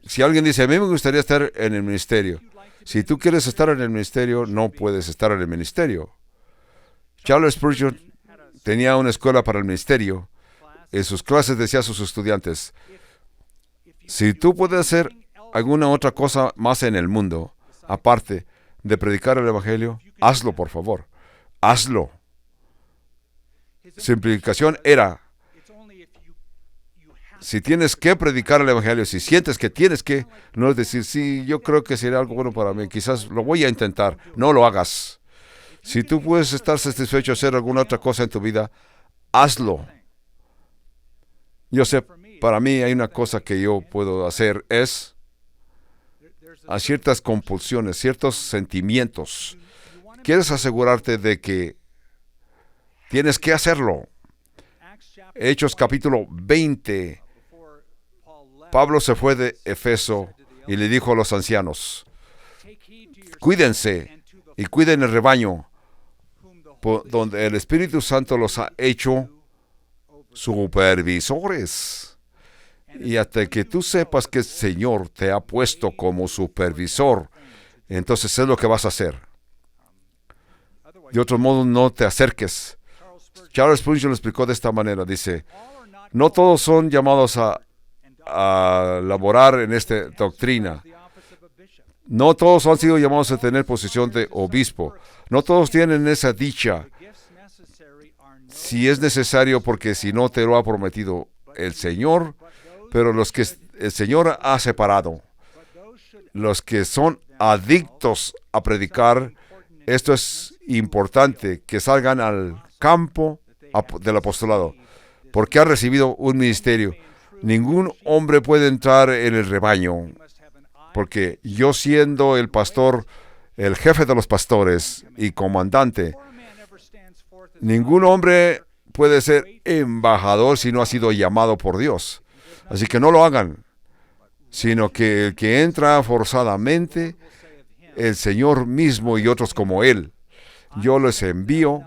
si alguien dice, a mí me gustaría estar en el ministerio. Si tú quieres estar en el ministerio, no puedes estar en el ministerio. Charles Spurgeon tenía una escuela para el ministerio. En sus clases decía a sus estudiantes, si tú puedes hacer alguna otra cosa más en el mundo, aparte de predicar el Evangelio, hazlo, por favor. Hazlo. Su implicación era, si tienes que predicar el Evangelio, si sientes que tienes que, no es decir, sí, yo creo que sería algo bueno para mí, quizás lo voy a intentar, no lo hagas. Si tú puedes estar satisfecho de hacer alguna otra cosa en tu vida, hazlo. Yo sé, para mí hay una cosa que yo puedo hacer, es a ciertas compulsiones, ciertos sentimientos. Quieres asegurarte de que tienes que hacerlo. Hechos capítulo 20. Pablo se fue de Efeso y le dijo a los ancianos: cuídense y cuiden el rebaño, donde el Espíritu Santo los ha hecho supervisores. Y hasta que tú sepas que el Señor te ha puesto como supervisor, entonces es lo que vas a hacer. De otro modo, no te acerques. Charles Spurgeon lo explicó de esta manera. Dice: no todos son llamados a laborar en esta doctrina. No todos han sido llamados a tener posición de obispo. No todos tienen esa dicha. Si es necesario, porque si no te lo ha prometido el Señor, pero los que el Señor ha separado, los que son adictos a predicar, esto es importante, que salgan al campo del apostolado, porque ha recibido un ministerio. Ningún hombre puede entrar en el rebaño, porque yo, siendo el pastor, el jefe de los pastores y comandante, ningún hombre puede ser embajador si no ha sido llamado por Dios. Así que no lo hagan, sino que el que entra forzadamente, el Señor mismo y otros como Él, yo les envío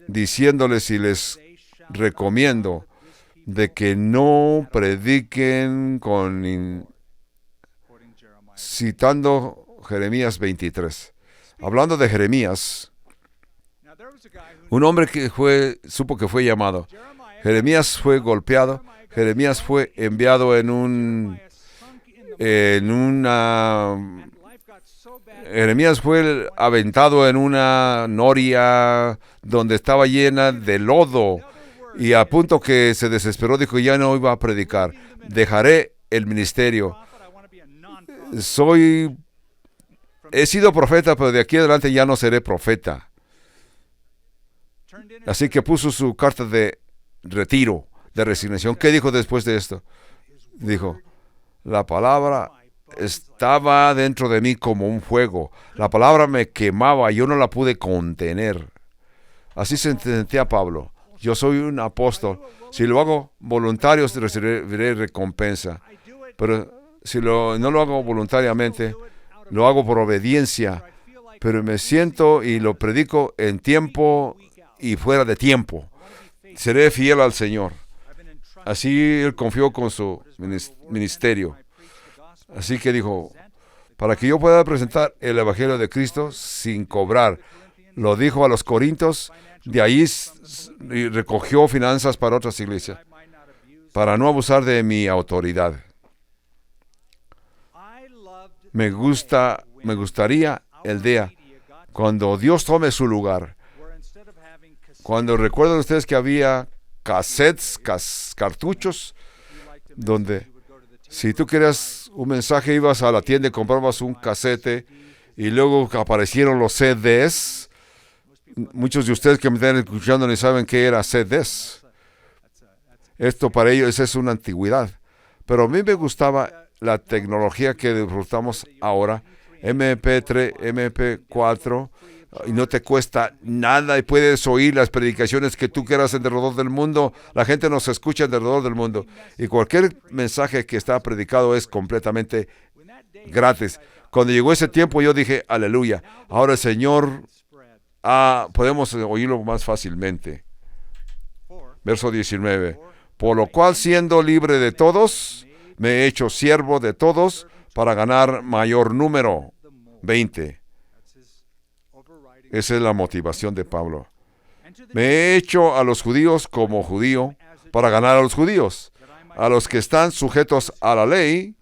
diciéndoles y les recomiendo de que no prediquen citando Jeremías 23. Hablando de Jeremías, un hombre que supo que fue llamado. Jeremías fue golpeado. Jeremías fue enviado Jeremías fue aventado en una noria donde estaba llena de lodo, y a punto que se desesperó, dijo: ya no iba a predicar, dejaré el ministerio. He sido profeta, pero de aquí adelante ya no seré profeta. Así que puso su carta de retiro, de resignación. ¿Qué dijo después de esto? Dijo: la palabra estaba dentro de mí como un fuego. La palabra me quemaba, yo no la pude contener. Así se sentía Pablo. Yo soy un apóstol. Si lo hago voluntario, recibiré recompensa. Pero si no lo hago voluntariamente, lo hago por obediencia. Pero me siento y lo predico en tiempo y fuera de tiempo. Seré fiel al Señor. Así él confió con su ministerio. Así que dijo: para que yo pueda presentar el Evangelio de Cristo sin cobrar. Lo dijo a los Corintios. De ahí recogió finanzas para otras iglesias, para no abusar de mi autoridad. Me gustaría el día cuando Dios tome su lugar. Cuando recuerdan ustedes que había cassettes, cartuchos, donde si tú querías un mensaje, ibas a la tienda y comprabas un casete, y luego aparecieron los CDs. Muchos de ustedes que me están escuchando ni saben qué era CDs. Esto para ellos es una antigüedad. Pero a mí me gustaba la tecnología que disfrutamos ahora. MP3, MP4, y no te cuesta nada, y puedes oír las predicaciones que tú quieras alrededor del mundo. La gente nos escucha alrededor del mundo, y cualquier mensaje que está predicado es completamente gratis. Cuando llegó ese tiempo, yo dije: aleluya, ahora el Señor, podemos oírlo más fácilmente. Verso 19. Por lo cual, siendo libre de todos, me he hecho siervo de todos para ganar mayor número. 20. Esa es la motivación de Pablo. Me he hecho a los judíos como judío para ganar a los judíos, a los que están sujetos a la ley,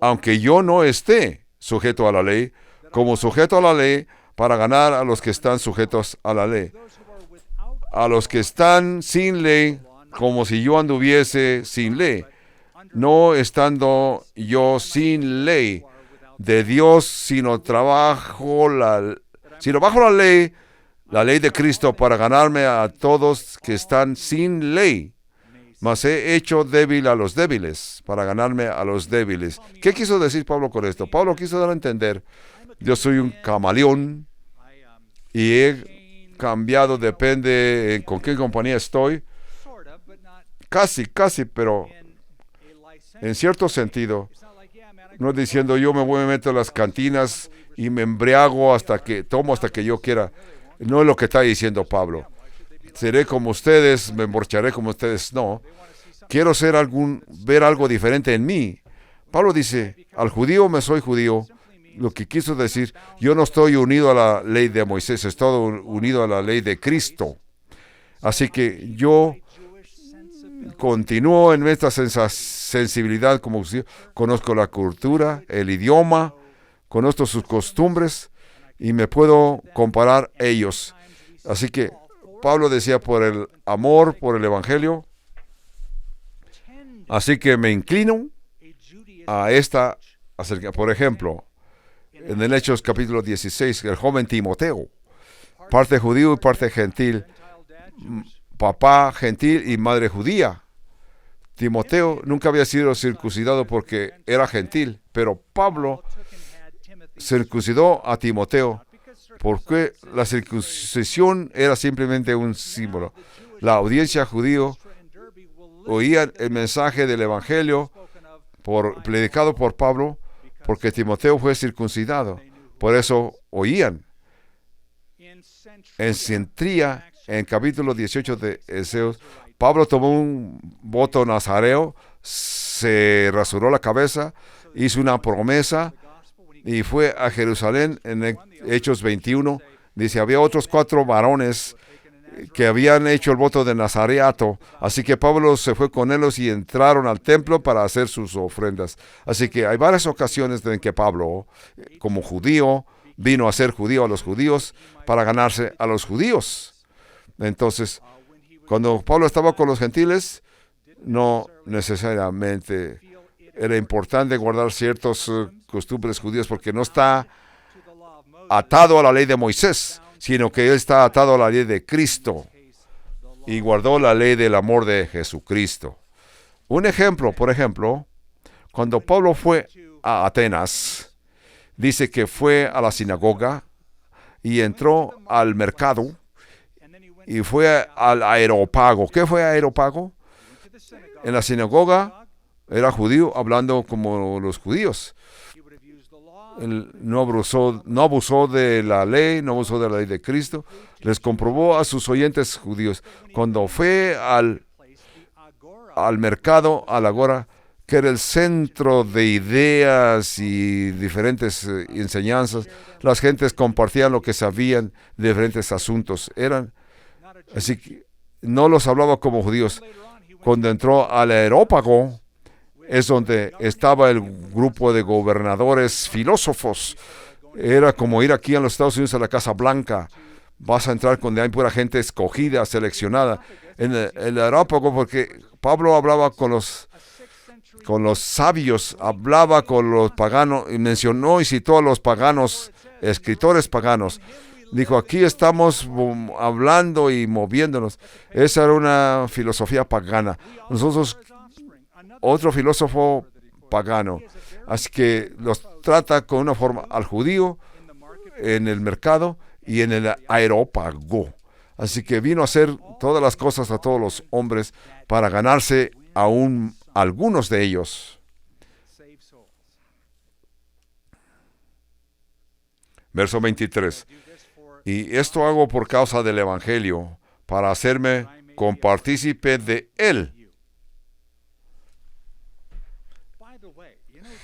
aunque yo no esté sujeto a la ley, como sujeto a la ley, para ganar a los que están sujetos a la ley. A los que están sin ley, como si yo anduviese sin ley, no estando yo sin ley de Dios, sino bajo la ley de Cristo, para ganarme a todos que están sin ley. Mas he hecho débil a los débiles, para ganarme a los débiles. ¿Qué quiso decir Pablo con esto? Pablo quiso dar a entender: yo soy un camaleón y he cambiado, depende con qué compañía estoy. Casi, pero En cierto sentido, no diciendo yo me voy a meter a las cantinas y me embriago hasta que yo quiera. No es lo que está diciendo Pablo. Seré como ustedes, me emborracharé como ustedes. No. Quiero ver algo diferente en mí. Pablo dice, al judío me soy judío. Lo que quiso decir, yo no estoy unido a la ley de Moisés, estoy unido a la ley de Cristo. Así que yo continúo en esta sensibilidad como judío. Conozco la cultura, el idioma, conozco sus costumbres y me puedo comparar ellos. Así que Pablo decía por el amor, por el evangelio. Así que me inclino a esta, por ejemplo, en el Hechos capítulo 16, el joven Timoteo, parte judío y parte gentil, papá gentil y madre judía. Timoteo nunca había sido circuncidado porque era gentil, pero Pablo circuncidó a Timoteo porque la circuncisión era simplemente un símbolo. La audiencia judía oía el mensaje del evangelio predicado por Pablo porque Timoteo fue circuncidado. Por eso oían. En Centría, en capítulo 18 de Hechos, Pablo tomó un voto nazareo, se rasuró la cabeza, hizo una promesa y fue a Jerusalén. En Hechos 21, dice, había otros 4 varones que habían hecho el voto de nazareato, así que Pablo se fue con ellos y entraron al templo para hacer sus ofrendas. Así que hay varias ocasiones en que Pablo, como judío, vino a ser judío a los judíos para ganarse a los judíos. Entonces, cuando Pablo estaba con los gentiles, no necesariamente era importante guardar ciertos costumbres judíos porque no está atado a la ley de Moisés, sino que él está atado a la ley de Cristo y guardó la ley del amor de Jesucristo. Un ejemplo, por ejemplo, cuando Pablo fue a Atenas, dice que fue a la sinagoga y entró al mercado y fue al Areópago. ¿Qué fue Areópago? En la sinagoga era judío hablando como los judíos. Él no abusó de la ley, no abusó de la ley de Cristo. Les comprobó a sus oyentes judíos. Cuando fue al mercado, al agora, que era el centro de ideas y diferentes enseñanzas, las gentes compartían lo que sabían de diferentes asuntos. Así que no los hablaba como judíos. Cuando entró al Areópago, es donde estaba el grupo de gobernadores filósofos. Era como ir aquí a los Estados Unidos a la Casa Blanca. Vas a entrar donde hay pura gente escogida, seleccionada. En el Areópago, porque Pablo hablaba con los sabios, hablaba con los paganos, y mencionó y citó a los paganos, escritores paganos. Dijo, aquí estamos hablando y moviéndonos. Esa era una filosofía pagana. Nosotros, otro filósofo pagano. Así que los trata con una forma al judío en el mercado y en el Areópago. Así que vino a hacer todas las cosas a todos los hombres para ganarse aún algunos de ellos. Verso 23. Y esto hago por causa del Evangelio, para hacerme compartícipe de él.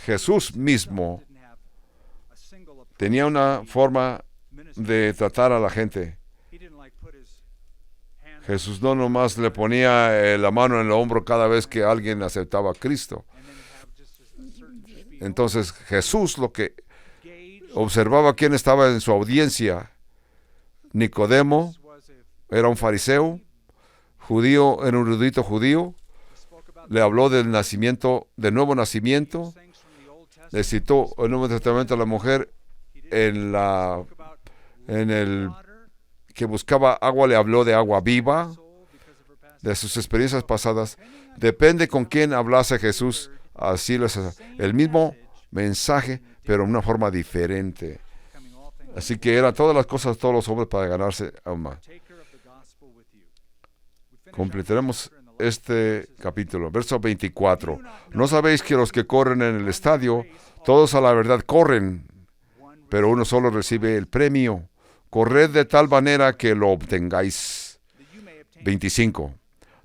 Jesús mismo tenía una forma de tratar a la gente. Jesús no nomás le ponía la mano en el hombro cada vez que alguien aceptaba a Cristo. Entonces Jesús lo que observaba quién estaba en su audiencia. Nicodemo era un fariseo, judío, era un erudito judío. Le habló del nacimiento, del nuevo nacimiento. Le citó el Nuevo Testamento a la mujer en el que buscaba agua, le habló de agua viva, de sus experiencias pasadas. Depende con quién hablase Jesús, así el mismo mensaje, pero en una forma diferente. Así que eran todas las cosas, todos los hombres para ganarse aún más. Completaremos este capítulo, verso 24. ¿No sabéis que los que corren en el estadio, todos a la verdad corren, pero uno solo recibe el premio? Corred de tal manera que lo obtengáis. 25.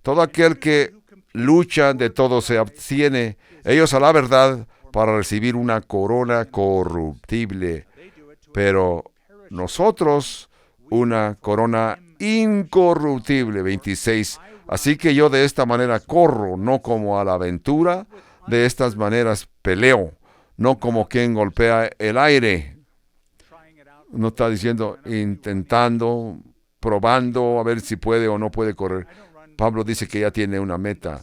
Todo aquel que lucha de todo se abstiene, ellos a la verdad, para recibir una corona corruptible, pero nosotros una corona incorruptible. 26. Así que yo de esta manera corro, no como a la aventura, de estas maneras peleo, no como quien golpea el aire. No está diciendo intentando, probando a ver si puede o no puede correr. Pablo dice que ya tiene una meta.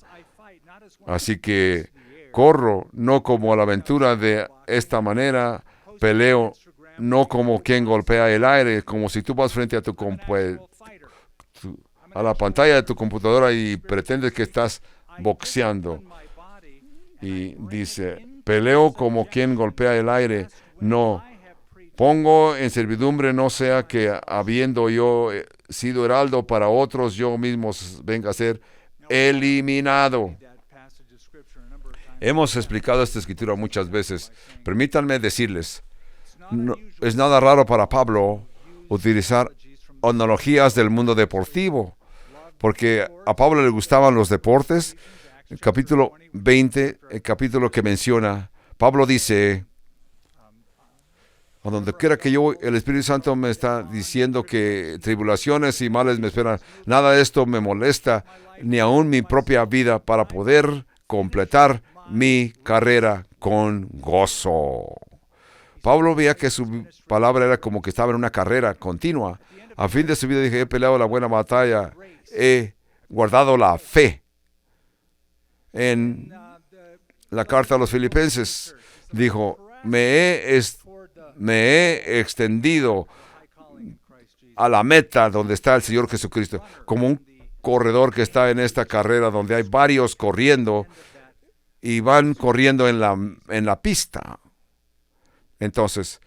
Así que corro, no como a la aventura, de esta manera peleo, no como quien golpea el aire, como si tú vas frente a la pantalla de tu computadora y pretendes que estás boxeando. Y dice, peleo como quien golpea el aire, no. Pongo en servidumbre, no sea que habiendo yo sido heraldo para otros, yo mismo venga a ser eliminado. Hemos explicado esta escritura muchas veces. Permítanme decirles, no es nada raro para Pablo utilizar analogías del mundo deportivo, porque a Pablo le gustaban los deportes. El capítulo 20, el capítulo que menciona, Pablo dice, a donde quiera que yo voy, el Espíritu Santo me está diciendo que tribulaciones y males me esperan. Nada de esto me molesta, ni aún mi propia vida, para poder completar mi carrera con gozo. Pablo veía que su palabra era como que estaba en una carrera continua. A fin de su vida dije, he peleado la buena batalla, he guardado la fe. En la carta a los Filipenses dijo, me he extendido a la meta donde está el Señor Jesucristo, como un corredor que está en esta carrera donde hay varios corriendo y van corriendo en la pista. Entonces,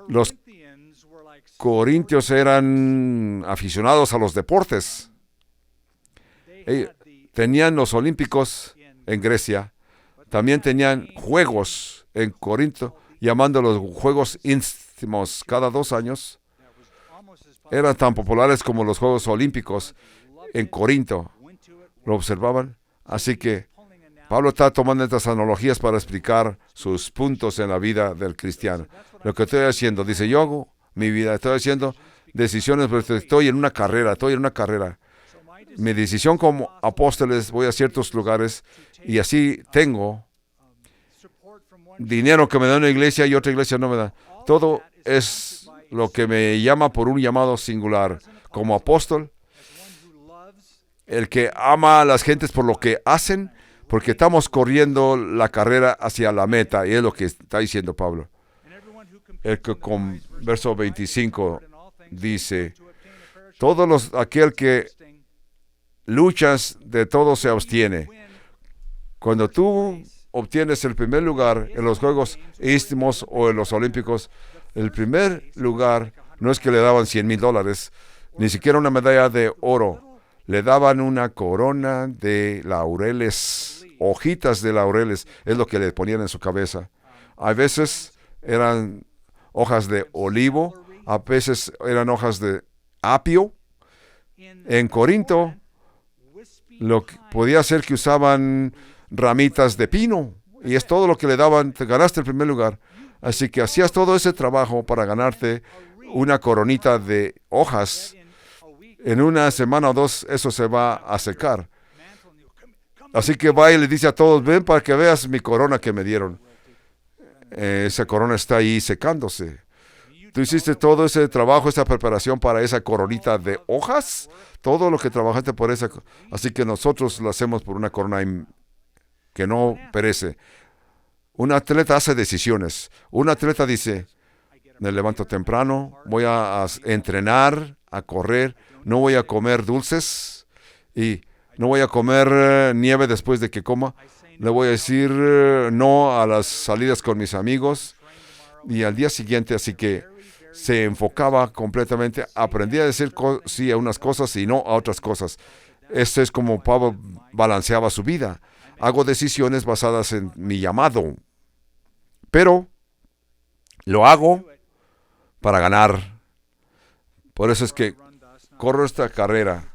los corintios eran aficionados a los deportes. Tenían los olímpicos en Grecia, también tenían juegos en Corinto, llamándolos Juegos Íntimos, cada 2 años. Eran tan populares como los Juegos Olímpicos en Corinto. Lo observaban. Así que Pablo está tomando estas analogías para explicar sus puntos en la vida del cristiano. Lo que estoy haciendo, dice, yo hago mi vida, estoy haciendo decisiones, pero estoy en una carrera. Mi decisión como apóstoles, voy a ciertos lugares y así tengo dinero que me da una iglesia y otra iglesia no me da. Todo es lo que me llama por un llamado singular. Como apóstol, el que ama a las gentes por lo que hacen, porque estamos corriendo la carrera hacia la meta, y es lo que está diciendo Pablo. El que con verso 25 dice, aquel que luchas de todo se abstiene. Cuando tú obtienes el primer lugar en los Juegos Íntimos o en los Olímpicos, el primer lugar no es que le daban $100,000, ni siquiera una medalla de oro. Le daban una corona de laureles, hojitas de laureles, es lo que le ponían en su cabeza. A veces eran hojas de olivo, a veces eran hojas de apio. En Corinto, lo que podía ser que usaban ramitas de pino, y es todo lo que le daban. Te ganaste el primer lugar. Así que hacías todo ese trabajo para ganarte una coronita de hojas. En una semana o 2 eso se va a secar. Así que va y le dice a todos, ven para que veas mi corona que me dieron. Esa corona está ahí secándose. Tú hiciste todo ese trabajo, esa preparación para esa coronita de hojas, todo lo que trabajaste por esa. Así que nosotros lo hacemos por una corona que no perece. Un atleta hace decisiones. Un atleta dice, me levanto temprano, voy a entrenar, a correr, no voy a comer dulces y no voy a comer nieve después de que coma. Le voy a decir no a las salidas con mis amigos. Y al día siguiente, así que se enfocaba completamente, aprendía a decir sí a unas cosas y no a otras cosas. Este es como Pablo balanceaba su vida. Hago decisiones basadas en mi llamado, pero lo hago para ganar. Por eso es que corro esta carrera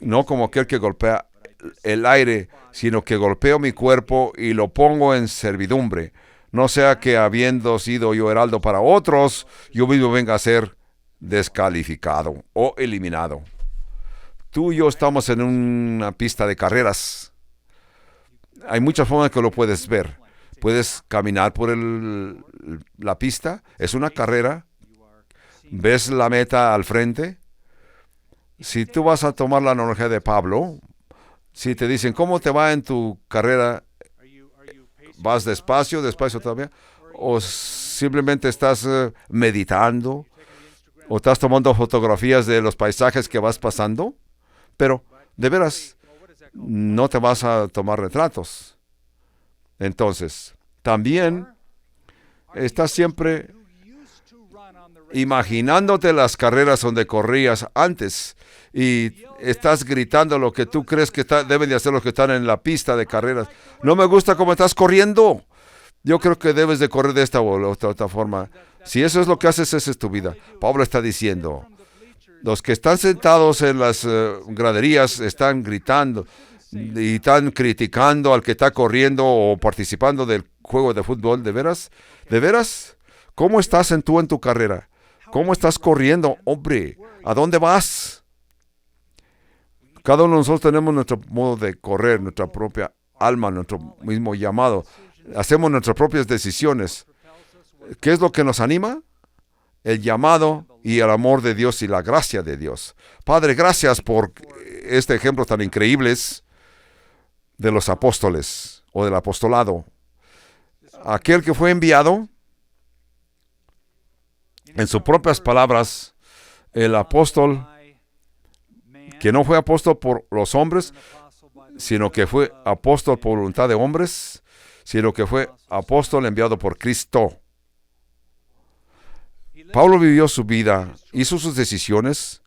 no como aquel que golpea el aire, sino que golpeo mi cuerpo y lo pongo en servidumbre. No sea que habiendo sido yo heraldo para otros, yo mismo venga a ser descalificado o eliminado. Tú y yo estamos en una pista de carreras. Hay muchas formas que lo puedes ver. Puedes caminar por la pista. Es una carrera. Ves la meta al frente. Si tú vas a tomar la analogía de Pablo, si te dicen, ¿cómo te va en tu carrera? ¿Vas despacio todavía? ¿O simplemente estás meditando? ¿O estás tomando fotografías de los paisajes que vas pasando? Pero, de veras, no te vas a tomar retratos. Entonces, también estás siempre imaginándote las carreras donde corrías antes y estás gritando lo que tú crees que deben de hacer los que están en la pista de carreras. No me gusta cómo estás corriendo. Yo creo que debes de correr de esta o otra forma. Si eso es lo que haces, esa es tu vida. Pablo está diciendo, los que están sentados en las graderías están gritando y están criticando al que está corriendo o participando del juego de fútbol. ¿De veras? ¿De veras? ¿Cómo estás en tu carrera? ¿Cómo estás corriendo, hombre? ¿A dónde vas? Cada uno de nosotros tenemos nuestro modo de correr, nuestra propia alma, nuestro mismo llamado. Hacemos nuestras propias decisiones. ¿Qué es lo que nos anima? El llamado y el amor de Dios y la gracia de Dios. Padre, gracias por este ejemplo tan increíble de los apóstoles o del apostolado. Aquel que fue enviado, en sus propias palabras, el apóstol que no fue apóstol por los hombres, sino que fue apóstol por voluntad de hombres, sino que fue apóstol enviado por Cristo. Pablo vivió su vida, hizo sus decisiones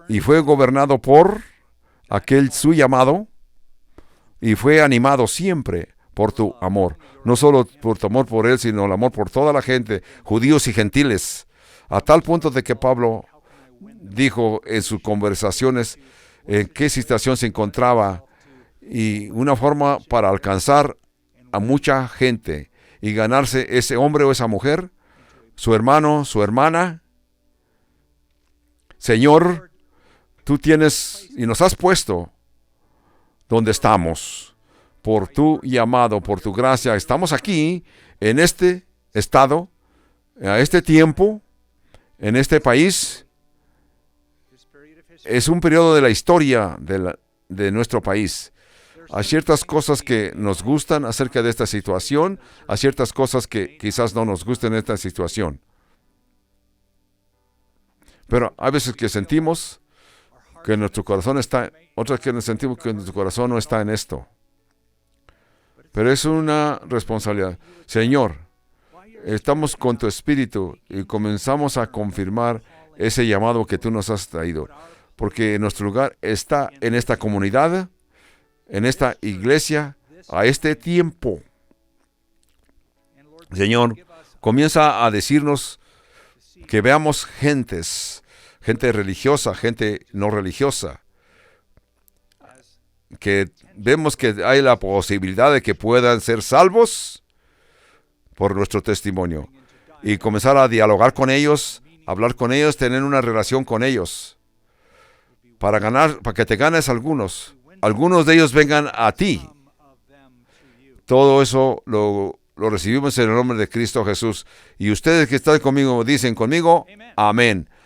y fue gobernado por su llamado y fue animado siempre por tu amor. No solo por tu amor por él, sino el amor por toda la gente, judíos y gentiles, a tal punto de que Pablo dijo en sus conversaciones en qué situación se encontraba y una forma para alcanzar a mucha gente y ganarse ese hombre o esa mujer, su hermano, su hermana. Señor, tú tienes y nos has puesto donde estamos por tu llamado, por tu gracia. Estamos aquí en este estado, a este tiempo, en este país. Es un periodo de la historia de nuestro país. Hay ciertas cosas que nos gustan acerca de esta situación, hay ciertas cosas que quizás no nos gusten en esta situación. Pero hay veces que sentimos que nuestro corazón está, otras que sentimos que nuestro corazón no está en esto. Pero es una responsabilidad. Señor, estamos con tu espíritu y comenzamos a confirmar ese llamado que tú nos has traído. Porque nuestro lugar está en esta comunidad, en esta iglesia, a este tiempo. Señor, comienza a decirnos que veamos gente religiosa, gente no religiosa, que vemos que hay la posibilidad de que puedan ser salvos por nuestro testimonio y comenzar a dialogar con ellos, hablar con ellos, tener una relación con ellos. Para que te ganes algunos de ellos vengan a ti. Todo eso lo recibimos en el nombre de Cristo Jesús. Y ustedes que están conmigo, dicen conmigo, amén.